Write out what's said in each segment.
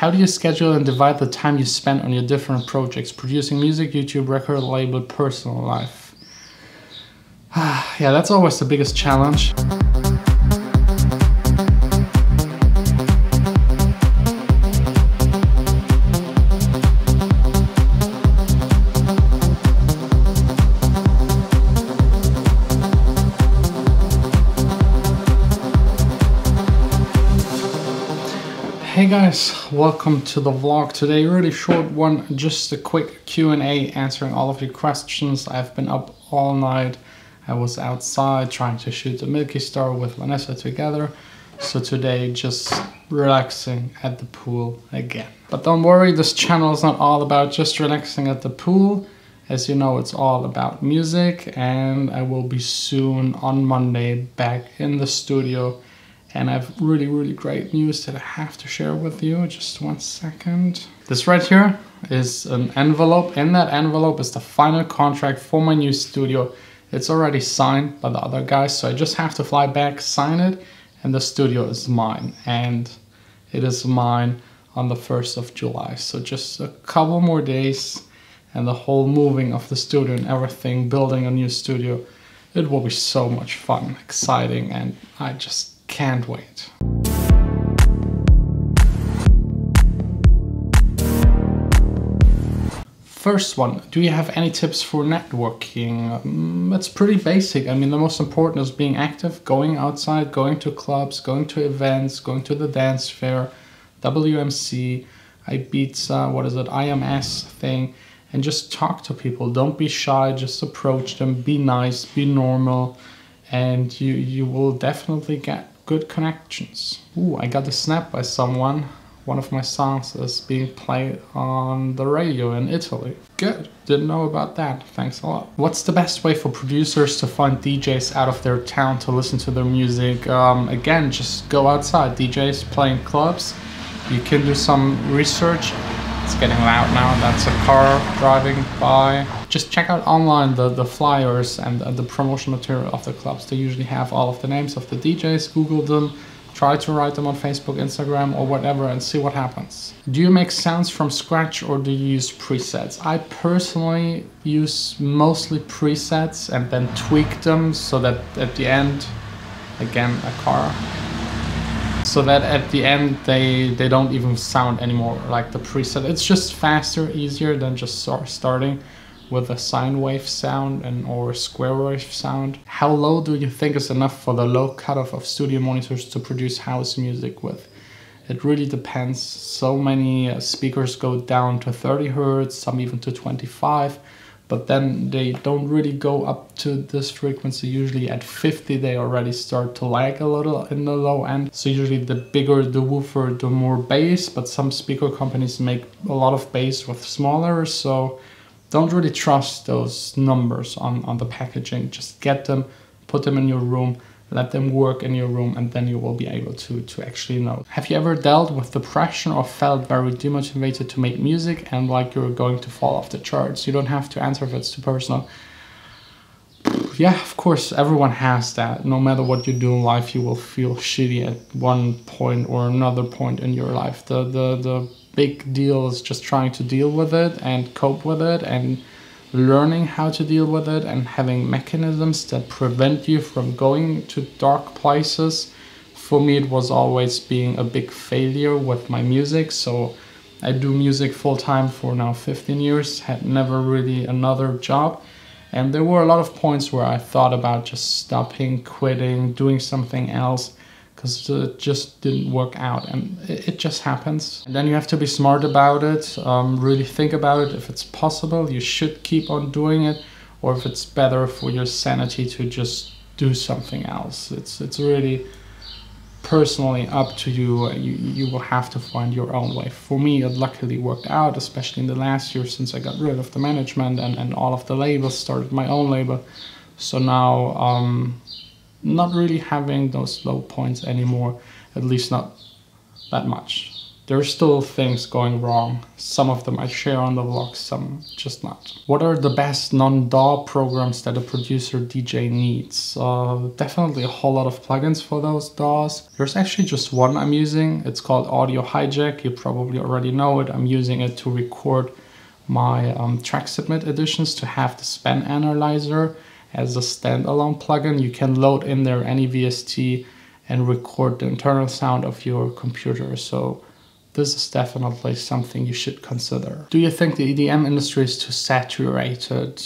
how do you schedule and divide the time you spend on your different projects, producing music, YouTube, record label, personal life? Yeah, that's always the biggest challenge. Hey guys, welcome to the vlog. Today, really short one, just a quick Q&A answering all of your questions. I've been up all night. I was outside trying to shoot the Milky Star with Vanessa together. So today, just relaxing at the pool again. But don't worry, this channel is not all about just relaxing at the pool. As you know, it's all about music, and I will be soon on Monday back in the studio. And I have really great news that I have to share with you. Just 1 second. This right here is an envelope. In that envelope is the final contract for my new studio. It's already signed by the other guys, so I just have to fly back, sign it, and the studio is mine. And it is mine on the 1st of July. So just a couple more days and the whole moving of the studio and everything, building a new studio. It will be so much fun, exciting, and I just can't wait. First one, do you have any tips for networking? It's pretty basic. I mean, the most important is being active, going outside, going to clubs, going to events, going to the dance fair, WMC, Ibiza, what is it, IMS thing, and just talk to people. Don't be shy, just approach them, be nice, be normal, and you will definitely get good connections. Ooh, I got a snap by someone. One of my songs is being played on the radio in Italy. Good, didn't know about that. Thanks a lot. What's the best way for producers to find DJs out of their town to listen to their music? Again, just go outside. DJs playing clubs. You can do some research. It's getting loud now. That's a car driving by. Just check out online the flyers and the promotional material of the clubs. They usually have all of the names of the DJs. Google them, try to write them on Facebook, Instagram, or whatever, and see what happens. Do you make sounds from scratch or do you use presets? I personally use mostly presets and then tweak them so that at the end, again, a car, so that at the end they don't even sound anymore like the preset. It's just faster, easier than just starting with a sine wave sound or a square wave sound. How low do you think is enough for the low cutoff of studio monitors to produce house music with? It really depends. So many speakers go down to 30 Hertz, some even to 25, but then they don't really go up to this frequency. Usually at 50 they already start to lag a little in the low end. So usually the bigger the woofer, the more bass, but some speaker companies make a lot of bass with smaller, so don't really trust those numbers on the packaging. Just get them, put them in your room, let them work in your room, and then you will be able to actually know. Have you ever dealt with depression or felt very demotivated to make music and like you're going to fall off the charts? You don't have to answer if it's too personal. Yeah, of course, everyone has that. No matter what you do in life, you will feel shitty at one point or another point in your life. The big deal is just trying to deal with it and cope with it and learning how to deal with it and having mechanisms that prevent you from going to dark places. For me, it was always being a big failure with my music. So I do music full time for now 15 years, had never really another job. And there were a lot of points where I thought about just stopping, quitting, doing something else, because it just didn't work out, and it just happens. And then you have to be smart about it, really think about it. If it's possible, you should keep on doing it, or if it's better for your sanity to just do something else. It's really personally up to you. You will have to find your own way. For me, it luckily worked out, especially in the last year since I got rid of the management and all of the labels, started my own label. So now not really having those low points anymore, at least not that much. There are still things going wrong. Some of them I share on the vlog, some just not. What are the best non-DAW programs that a producer DJ needs? Definitely a whole lot of plugins for those DAWs. There's actually just one I'm using. It's called Audio Hijack. You probably already know it. I'm using it to record my track submit editions, to have the span analyzer as a standalone plugin. You can load in there any VST and record the internal sound of your computer. So this is definitely something you should consider. Do you think the EDM industry is too saturated?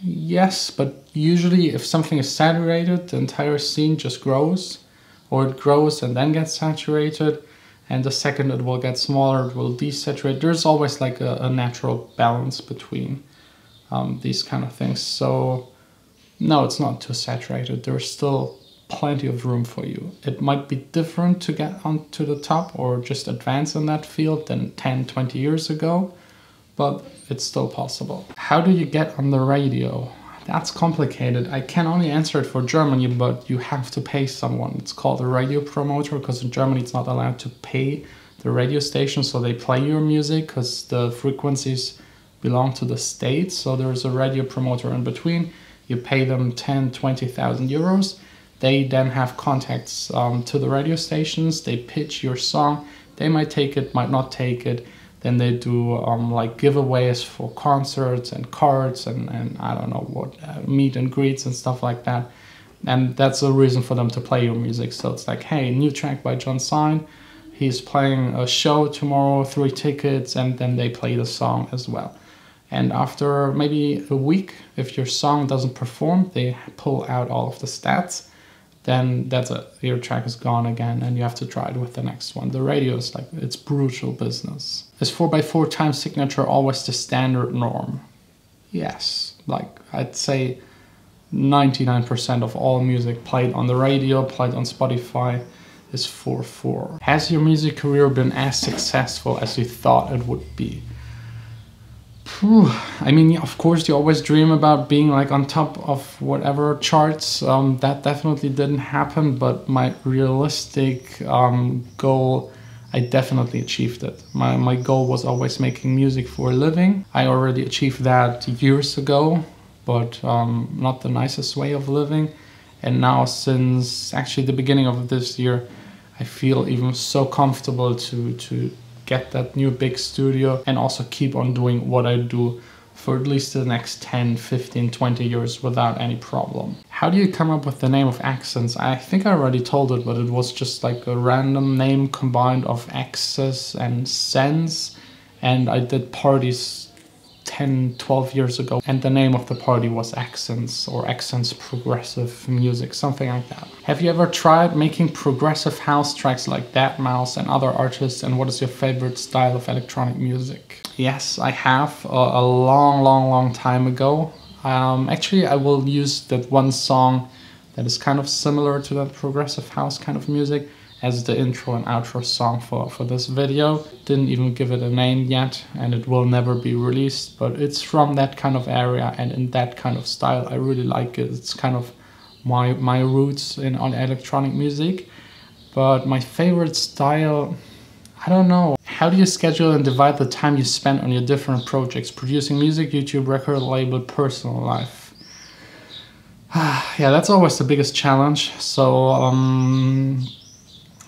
Yes, but usually if something is saturated, the entire scene just grows, or it grows and then gets saturated, and the second it will get smaller, it will desaturate. There's always like a natural balance between these kind of things. So no, it's not too saturated. There's still plenty of room for you. It might be different to get onto the top or just advance in that field than 10, 20 years ago, but it's still possible. How do you get on the radio? That's complicated. I can only answer it for Germany, but you have to pay someone. It's called a radio promoter, because in Germany it's not allowed to pay the radio station, so they play your music because the frequencies belong to the state. So there's a radio promoter in between. You pay them 10, 20,000 euros. They then have contacts to the radio stations. They pitch your song. They might take it, might not take it. Then they do like giveaways for concerts and cards and I don't know what, meet and greets and stuff like that. And that's a reason for them to play your music. So it's like, hey, new track by Jon Sine. He's playing a show tomorrow, 3 tickets, and then they play the song as well. And after maybe a week, if your song doesn't perform, they pull out all of the stats. Then that's it. Your track is gone again and you have to try it with the next one. The radio is like, it's brutal business. Is 4x4 time signature always the standard norm? Yes, like I'd say 99% of all music played on the radio, played on Spotify is 4/4. Has your music career been as successful as you thought it would be? I mean, of course, you always dream about being like on top of whatever charts. That definitely didn't happen, but my realistic goal, I definitely achieved it. My goal was always making music for a living. I already achieved that years ago, but not the nicest way of living. And now, since actually the beginning of this year, I feel even so comfortable to get that new big studio and also keep on doing what I do for at least the next 10, 15, 20 years without any problem. How do you come up with the name of AXSENS? I think I already told it, but it was just like a random name combined of access and sense. And I did parties 10, 12 years ago, and the name of the party was AXSENS, or AXSENS Progressive Music, something like that. Have you ever tried making progressive house tracks like That Mouse and other artists, and what is your favorite style of electronic music? Yes, I have, a long time ago. Actually, I will use that one song that is kind of similar to that progressive house kind of music as the intro and outro song for this video. Didn't even give it a name yet, and it will never be released, but it's from that kind of area and in that kind of style. I really like it. It's kind of my roots on electronic music. But my favorite style, I don't know. How do you schedule and divide the time you spend on your different projects? Producing music, YouTube, record label, personal life. Yeah, that's always the biggest challenge. So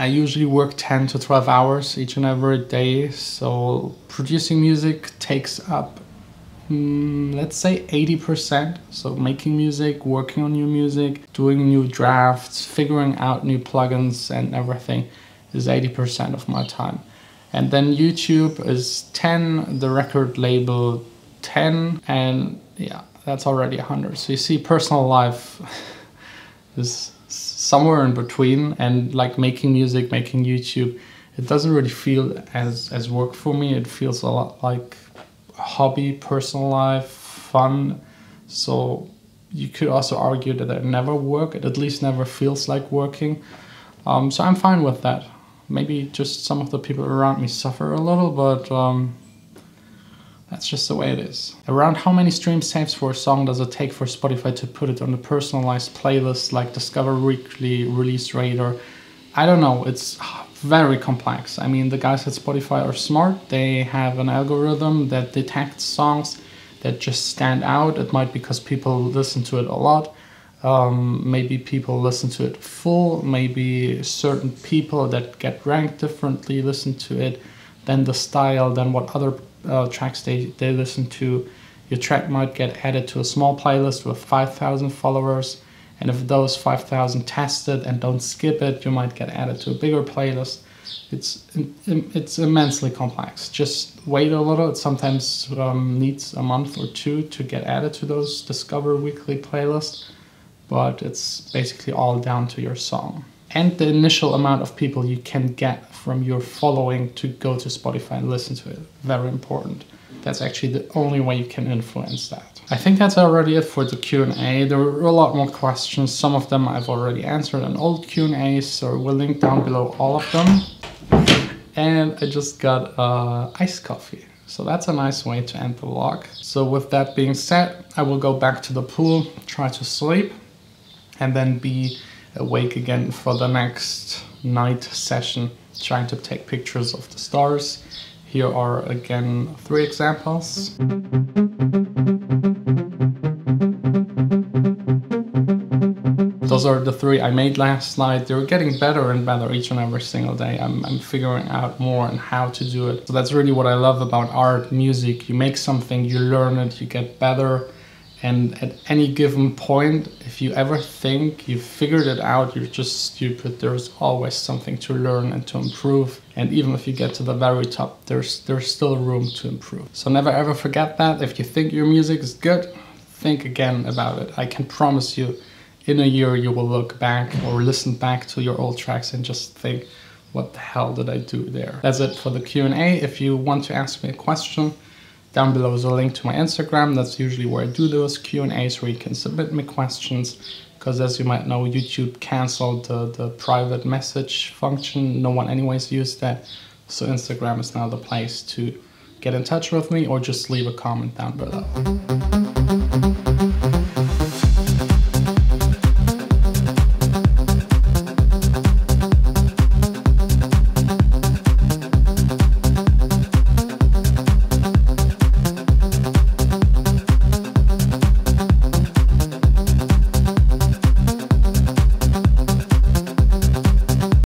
I usually work 10 to 12 hours each and every day. So producing music takes up, let's say 80%. So making music, working on new music, doing new drafts, figuring out new plugins and everything is 80% of my time. And then YouTube is 10, the record label 10, and yeah, that's already 100. So you see, personal life is somewhere in between, and like making music, making YouTube, it doesn't really feel as work for me. It feels a lot like a hobby, personal life, fun. So you could also argue that I never work. It at least never feels like working. So I'm fine with that. Maybe just some of the people around me suffer a little, but that's just the way it is. Around how many stream saves for a song does it take for Spotify to put it on a personalized playlist like Discover Weekly, Release Radar? I don't know. It's very complex. I mean, the guys at Spotify are smart. They have an algorithm that detects songs that just stand out. It might be because people listen to it a lot. Maybe people listen to it full. Maybe certain people that get ranked differently listen to it. Then the style, then what other tracks they listen to. Your track might get added to a small playlist with 5,000 followers. And if those 5,000 test it and don't skip it, you might get added to a bigger playlist. It's immensely complex. Just wait a little. It sometimes needs a month or two to get added to those Discover Weekly playlists. But it's basically all down to your song. And the initial amount of people you can get from your following to go to Spotify and listen to it. Very important. That's actually the only way you can influence that. I think that's already it for the Q&A. There were a lot more questions. Some of them I've already answered in old Q&As, so we'll link down below all of them. And I just got iced coffee. So that's a nice way to end the vlog. So with that being said, I will go back to the pool, try to sleep, and then be awake again for the next night session, trying to take pictures of the stars. Here are again 3 examples. Those are the 3 I made last night. They're getting better and better each and every single day. I'm figuring out more on how to do it. So that's really what I love about art, music. You make something, you learn it, you get better. And at any given point, if you ever think you've figured it out, you're just stupid. There's always something to learn and to improve. And even if you get to the very top, there's still room to improve. So never ever forget that. If you think your music is good, think again about it. I can promise you, in a year you will look back or listen back to your old tracks and just think, what the hell did I do there? That's it for the Q&A. If you want to ask me a question, down below is a link to my Instagram. That's usually where I do those Q&As where you can submit me questions. Because as you might know, YouTube canceled the private message function. No one anyways used that. So Instagram is now the place to get in touch with me or just leave a comment down below.